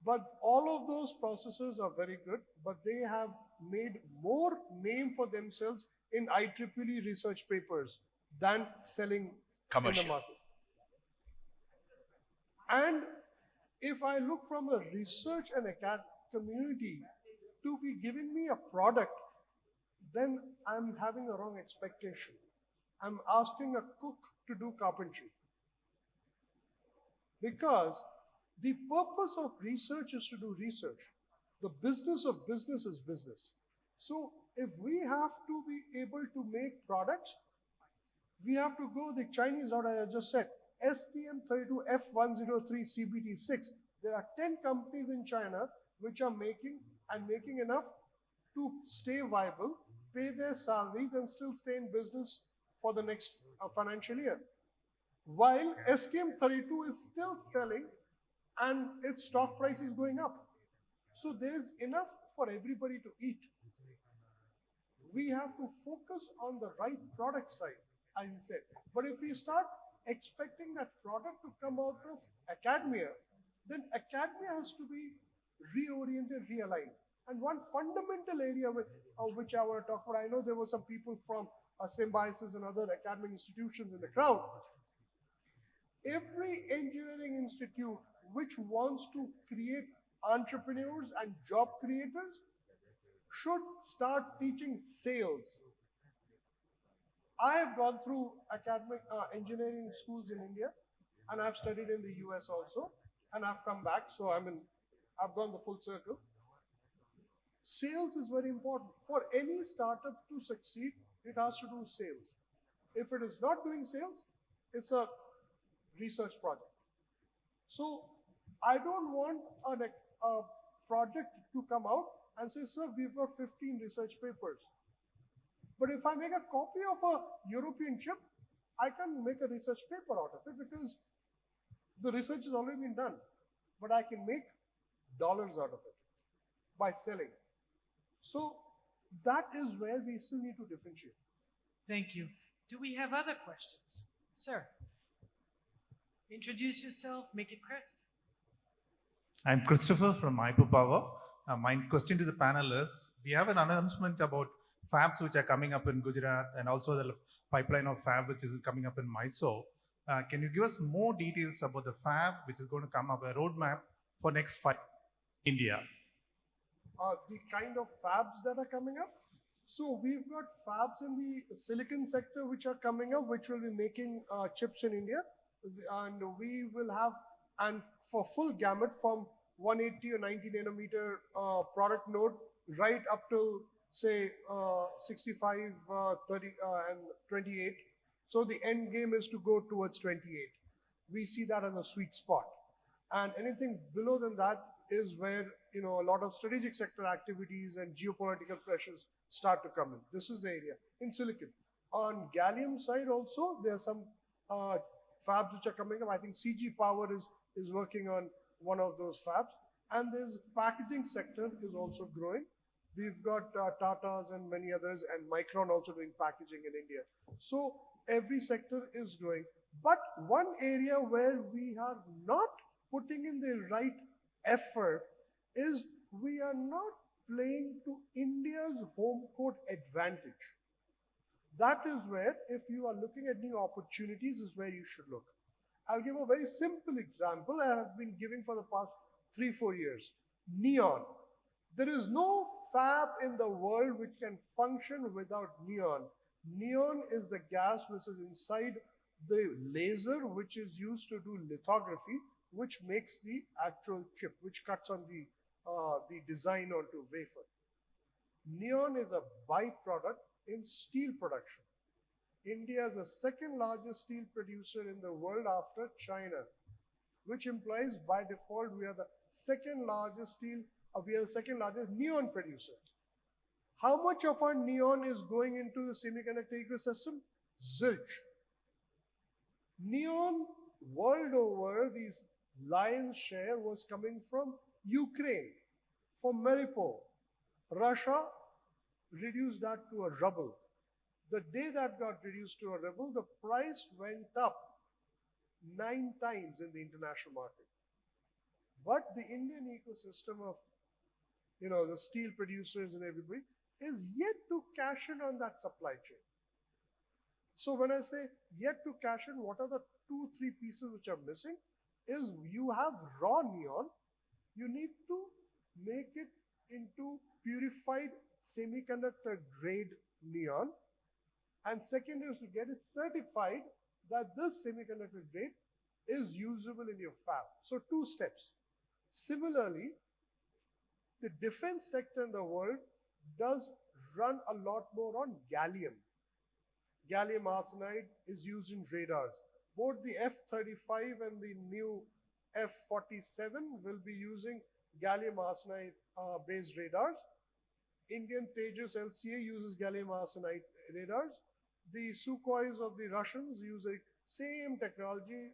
But all of those processors are very good, but they have made more name for themselves in IEEE research papers than selling Commercial. in the market. And if I look from a research and academic community to be giving me a product, then I'm having a wrong expectation. I'm asking a cook to do carpentry. Because the purpose of research is to do research. The business of business is business. So if we have to be able to make products, we have to go the Chinese route, as I just said, STM32F103CBT6. There are 10 companies in China which are making enough to stay viable, pay their salaries, and still stay in business for the next financial year. While STM32 is still selling and its stock price is going up. So there is enough for everybody to eat. We have to focus on the right product side, as you said. But if we start expecting that product to come out of academia, then academia has to be reoriented, realigned. And one fundamental area which I want to talk about, I know there were some people from Symbiosis and other academic institutions in the crowd. Every engineering institute which wants to create entrepreneurs and job creators should start teaching sales. I have gone through academic engineering schools in India, and I've studied in the US also, and I've come back, so I've gone the full circle. Sales is very important. For any startup to succeed, it has to do sales. If it is not doing sales, it's a research project. So I don't want a project to come out and say, sir, we've got 15 research papers. But if I make a copy of a European chip, I can make a research paper out of it because the research has already been done. But I can make dollars out of it by selling. So that is where we still need to differentiate. Thank you. Do we have other questions? Sir, introduce yourself, make it crisp. I'm Christopher from Hyperpower. My question to the panel is, we have an announcement about fabs which are coming up in Gujarat and also the pipeline of fab which is coming up in Mysore. Can you give us more details about the fab which is going to come up, a roadmap for next 5 India? The kind of fabs that are coming up. So we've got fabs in the silicon sector which are coming up, which will be making chips in India. And we will have, and for full gamut from 180 or 90 nanometer product node right up to say 65, 30 and 28. So the end game is to go towards 28. We see that as a sweet spot. And anything below than that is where a lot of strategic sector activities and geopolitical pressures start to come in. This is the area in silicon. On gallium side also, there are some fabs which are coming up. I think CG Power is working on one of those fabs. And there's packaging sector is also growing. We've got Tatas and many others, and Micron also doing packaging in India. So every sector is growing. But one area where we are not putting in the right effort is we are not playing to India's home court advantage. That is where, if you are looking at new opportunities, is where you should look. I'll give a very simple example I have been giving for the past 3-4 years. Neon. There is no fab in the world which can function without neon. Neon is the gas which is inside the laser which is used to do lithography, which makes the actual chip, which cuts on the design onto wafer. Neon is a byproduct in steel production. India is the second largest steel producer in the world after China, which implies by default we are the second largest neon producer. How much of our neon is going into the semiconductor ecosystem? Zilch. Neon world over, these lion's share was coming from Ukraine, from Mariupol. Russia reduced that to a ruble. The day that got reduced to a ruble, the price went up 9 times in the international market. But the Indian ecosystem of the steel producers and everybody is yet to cash in on that supply chain. So when I say yet to cash in, what are the 2-3 pieces which are missing? Is you have raw neon, you need to make it into purified semiconductor grade neon, and second is to get it certified that this semiconductor grade is usable in your fab. So 2 steps. Similarly, the defense sector in the world does run a lot more on gallium. Gallium arsenide is used in radars. Both the F-35 and the new F-47 will be using gallium arsenide based radars. Indian Tejas LCA uses gallium arsenide radars. The Sukhois of the Russians use the same technology,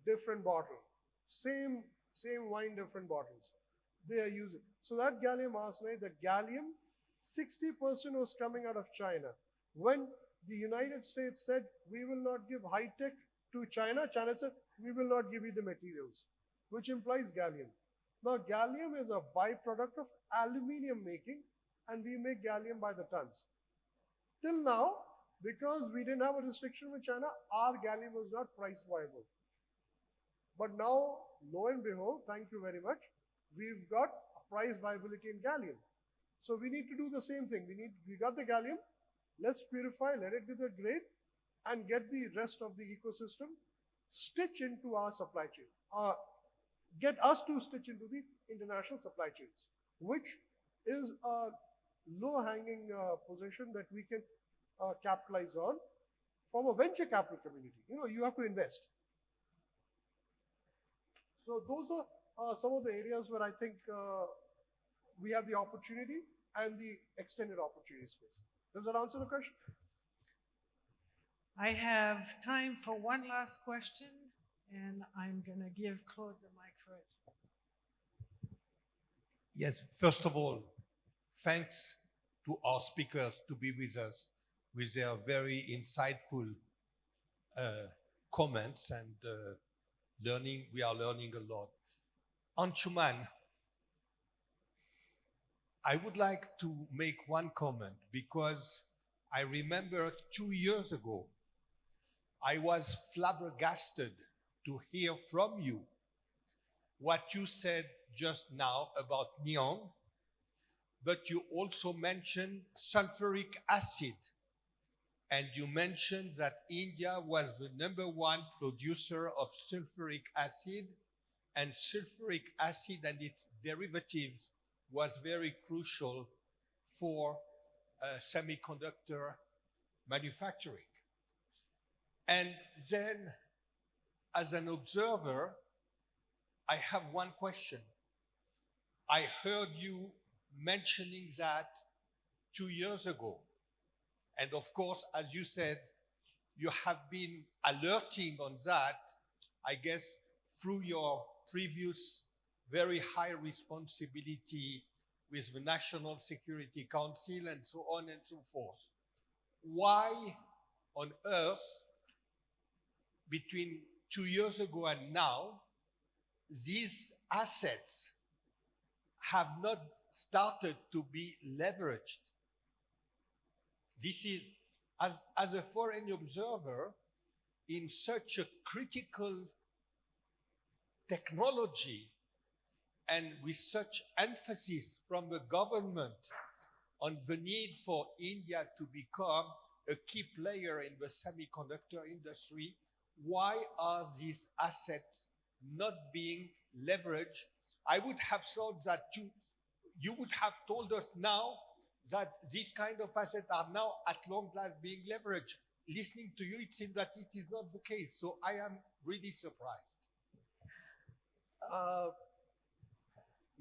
different bottle. Same wine, different bottles. They are using. So that gallium arsenide, the gallium, 60% was coming out of China. When the United States said, we will not give high tech to China, China said, we will not give you the materials, which implies gallium. Now, gallium is a byproduct of aluminium making, and we make gallium by the tons. Till now, because we didn't have a restriction with China, our gallium was not price viable. But now, lo and behold, thank you very much, we've got price viability in gallium. So we need to do the same thing. We got the gallium, let's purify, let it be the grade, and get the rest of the ecosystem stitch into our supply chain. Get us to stitch into the international supply chains, which is a low-hanging position that we can capitalize on from a venture capital community. You have to invest. So those are some of the areas where I think we have the opportunity and the extended opportunity space. Does that answer the question? I have time for one last question, and I'm going to give Claude the mic for it. Yes, first of all, thanks to our speakers to be with us with their very insightful comments and learning. We are learning a lot. Anshuman, I would like to make one comment because I remember 2 years ago, I was flabbergasted to hear from you what you said just now about neon, but you also mentioned sulfuric acid. And you mentioned that India was the #1 producer of sulfuric acid, and sulfuric acid and its derivatives was very crucial for semiconductor manufacturing. And then, as an observer, I have one question. I heard you mentioning that 2 years ago. And of course, as you said, you have been alerting on that, I guess, through your previous very high responsibility with the National Security Council and so on and so forth. Why on earth, between 2 years ago and now, these assets have not started to be leveraged? This is, as a foreign observer, in such a critical technology and with such emphasis from the government on the need for India to become a key player in the semiconductor industry, why are these assets not being leveraged? I would have thought that you would have told us now that these kind of assets are now at long last being leveraged. Listening to you, it seems that it is not the case. So I am really surprised.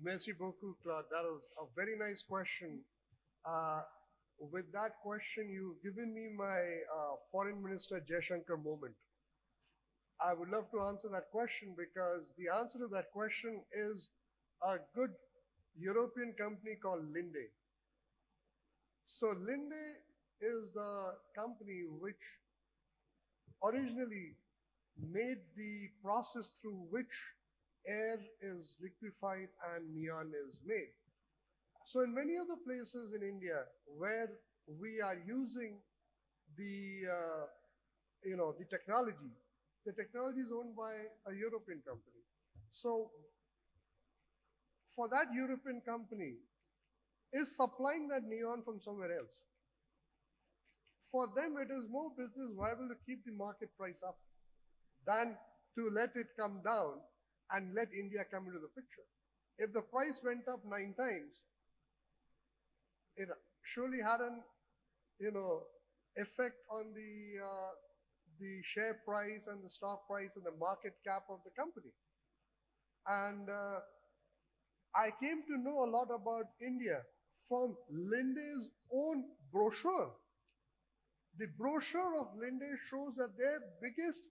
Merci beaucoup, Claude. That was a very nice question. With that question, you've given me my Foreign Minister Jaishankar moment. I would love to answer that question because the answer to that question is a good European company called Linde. So Linde is the company which originally made the process through which air is liquefied and neon is made. So in many of the places in India where we are using the technology is owned by a European company. So for that European company is supplying that neon from somewhere else. For them, it is more business viable to keep the market price up than to let it come down and let India come into the picture. If the price went up 9 times, it surely had an effect on the share price and the stock price and the market cap of the company. And I came to know a lot about India from Linde's own brochure. The brochure of Linde shows that their biggest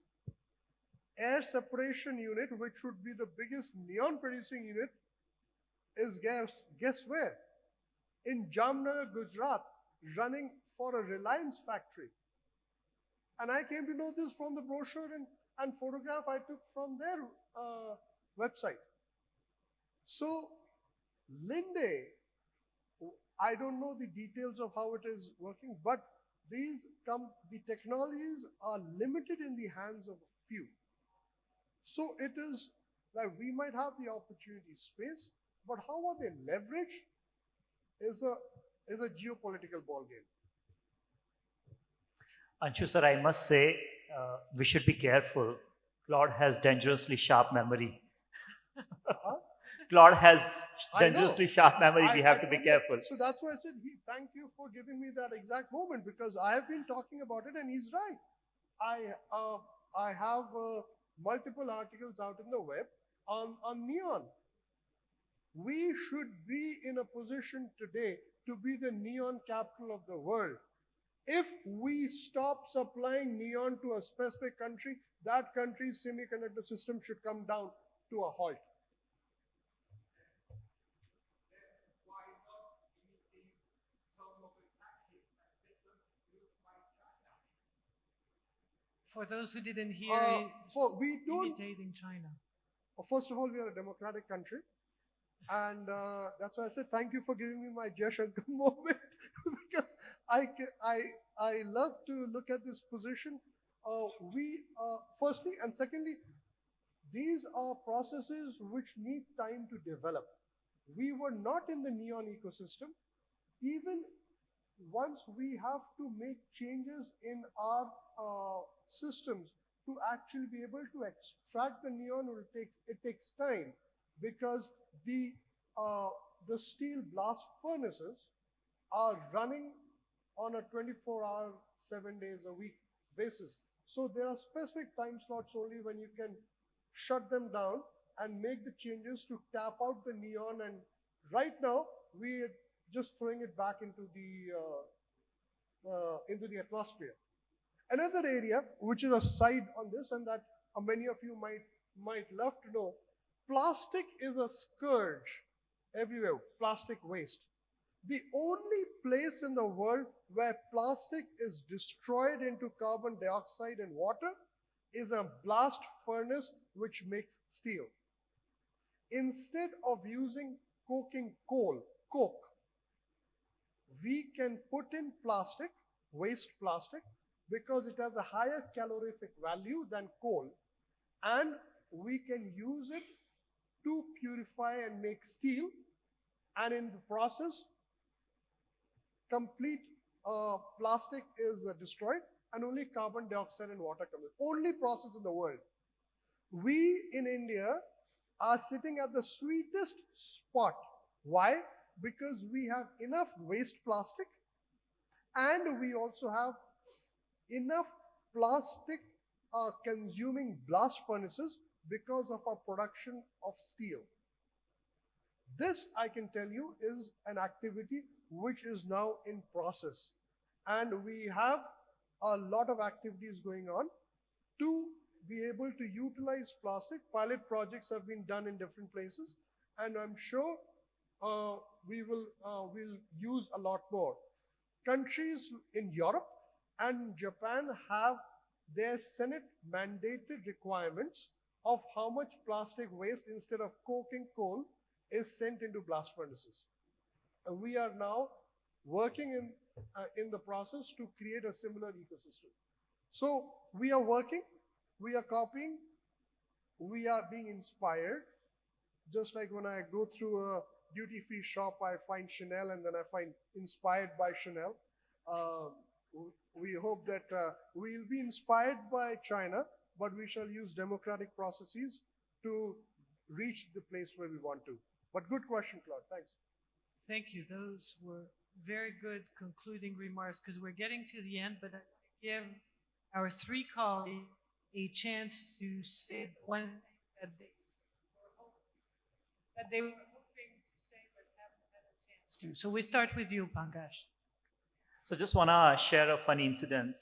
air separation unit, which would be the biggest neon producing unit, is guess where? In Jamnagar, Gujarat, running for a Reliance factory. And I came to know this from the brochure and photograph I took from their website. So Linde, I don't know the details of how it is working, but the technologies are limited in the hands of a few. So it is that we might have the opportunity space, but how are they leveraged is a geopolitical ballgame. Anshu sir, I must say, we should be careful. Claude has dangerously sharp memory. Claude has dangerously sharp memory. We have to be careful. So that's why I said, thank you for giving me that exact moment, because I have been talking about it and he's right. I have multiple articles out in the web on neon. We should be in a position today to be the neon capital of the world. If we stop supplying neon to a specific country, that country's semiconductor system should come down to a halt. For those who didn't hear, we don't imitating China. First of all, we are a democratic country. And that's why I said, thank you for giving me my Jaishankar moment. Because I love to look at this position Firstly and secondly, these are processes which need time to develop. We were not in the neon ecosystem. Even once we have to make changes in our systems to actually be able to extract the neon, it takes time, because the steel blast furnaces are running on a 24-hour, 7 days a week basis. So there are specific time slots only when you can shut them down and make the changes to tap out the neon. And right now, we are just throwing it back into the atmosphere. Another area, which is a side on this, and that many of you might love to know, plastic is a scourge everywhere. Plastic waste. The only place in the world where plastic is destroyed into carbon dioxide and water is a blast furnace which makes steel. Instead of using coking coke, we can put in plastic, waste plastic, because it has a higher calorific value than coal, and we can use it to purify and make steel, and in the process, complete plastic is destroyed, and only carbon dioxide and water comes. Only process in the world. We in India are sitting at the sweetest spot. Why? Because we have enough waste plastic, and we also have enough plastic consuming blast furnaces because of our production of steel. This, I can tell you, is an activity which is now in process. And we have a lot of activities going on to be able to utilize plastic. Pilot projects have been done in different places, and I'm sure we'll use a lot more. Countries in Europe and Japan have their Senate mandated requirements of how much plastic waste, instead of coking coal, is sent into blast furnaces. We are now working in the process to create a similar ecosystem. So we are working, we are copying, we are being inspired. Just like when I go through a duty-free shop, I find Chanel, and then I find inspired by Chanel. We hope that we'll be inspired by China, but we shall use democratic processes to reach the place where we want to. But good question, Claude. Thanks. Thank you. Those were very good concluding remarks, because we're getting to the end, but I give our three colleagues a chance to say one thing that they were hoping to say but haven't had a chance to. So we start with you, Pankaj. So just want to share a funny incident.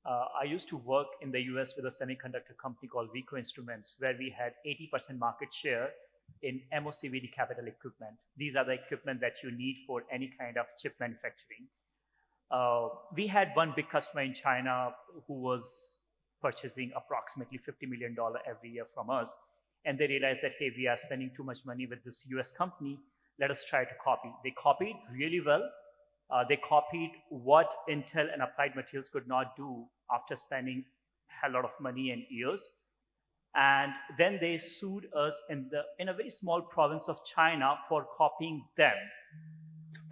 I used to work in the US with a semiconductor company called Vico Instruments, where we had 80% market share in MOCVD capital equipment. These are the equipment that you need for any kind of chip manufacturing. We had one big customer in China who was purchasing approximately $50 million every year from us. And they realized that, hey, we are spending too much money with this US company. Let us try to copy. They copied really well. They copied what Intel and Applied Materials could not do after spending a lot of money and years. And then they sued us in a very small province of China for copying them.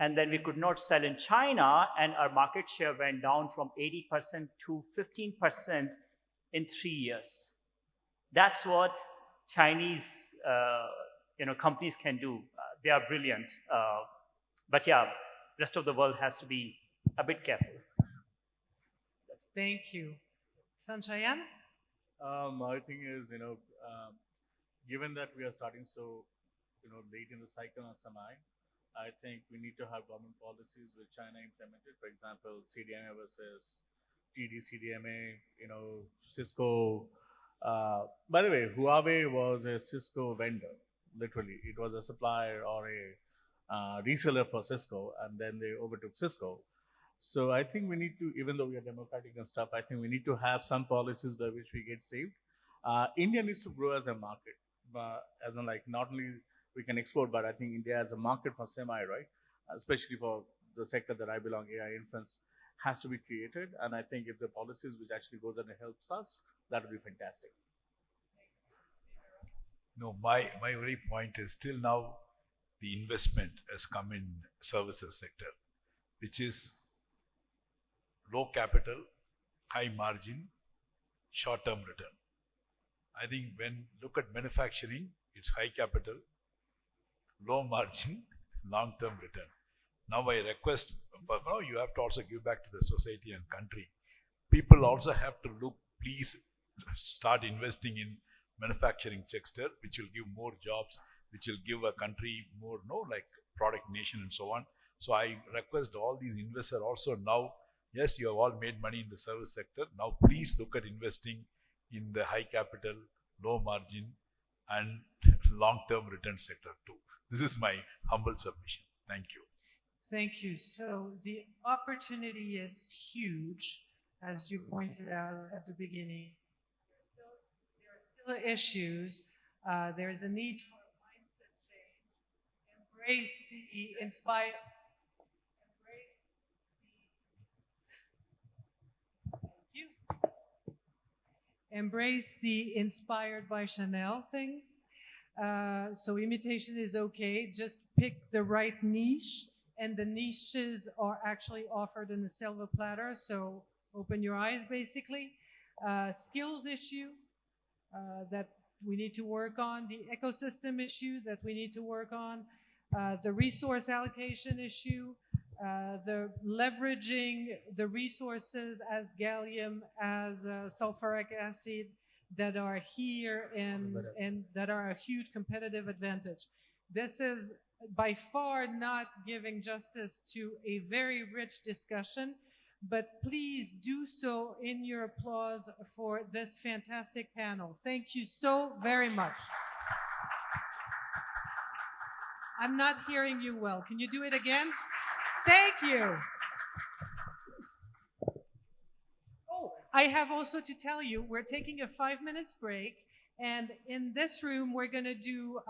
And then we could not sell in China, and our market share went down from 80% to 15% in 3 years. That's what Chinese companies can do. They are brilliant. But yeah, rest of the world has to be a bit careful. Thank you. Sanchayan? My thing is, given that we are starting so, late in the cycle on semi, I think we need to have government policies with China implemented. For example, CDMA versus TD CDMA, Cisco. By the way, Huawei was a Cisco vendor, literally. It was a supplier or a reseller for Cisco, and then they overtook Cisco. So I think we need to, even though we are democratic and stuff, I think we need to have some policies by which we get saved. India needs to grow as a market, as in like not only we can export, but I think India as a market for semi, right? Especially for the sector that I belong, AI inference. has to be created. And I think if the policies which actually goes and helps us, that would be fantastic. No, my only point is still now the investment has come in services sector, which is low capital, high margin, short-term return. I think when look at manufacturing, it's high capital, low margin, long-term return. Now I request, for now you have to also give back to the society and country. People also have to look, please start investing in manufacturing sector, which will give more jobs, which will give a country more, like product nation and so on. So I request all these investors also now, yes, you have all made money in the service sector. Now please look at investing in the high capital, low margin and long-term return sector too. This is my humble submission. Thank you. Thank you. So the opportunity is huge, as you pointed out at the beginning. There are still issues. There is a need for a mindset change. Embrace the inspire. Embrace the inspired by Chanel thing. So imitation is okay. Just pick the right niche, and the niches are actually offered in a silver platter. So open your eyes, basically. Skills issue that we need to work on. The ecosystem issue that we need to work on. The resource allocation issue. The leveraging the resources as gallium, as sulfuric acid that are here and that are a huge competitive advantage. This is by far not giving justice to a very rich discussion, but please do so in your applause for this fantastic panel. Thank you so very much. I'm not hearing you well. Can you do it again? Thank you. Oh, I have also to tell you, we're taking a 5-minute break, and in this room, we're going to do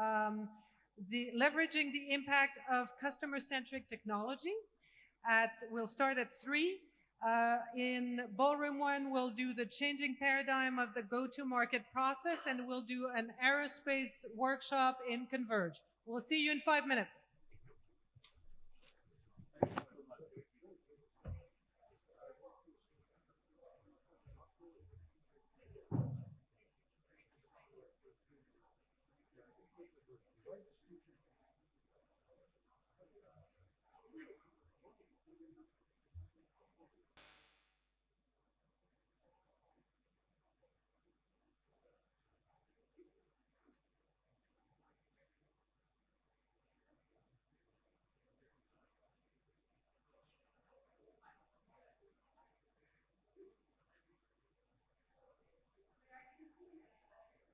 the leveraging the impact of customer-centric technology. We'll start at 3. In Ballroom 1, we'll do the changing paradigm of the go-to-market process, and we'll do an aerospace workshop in Converge. We'll see you in 5 minutes.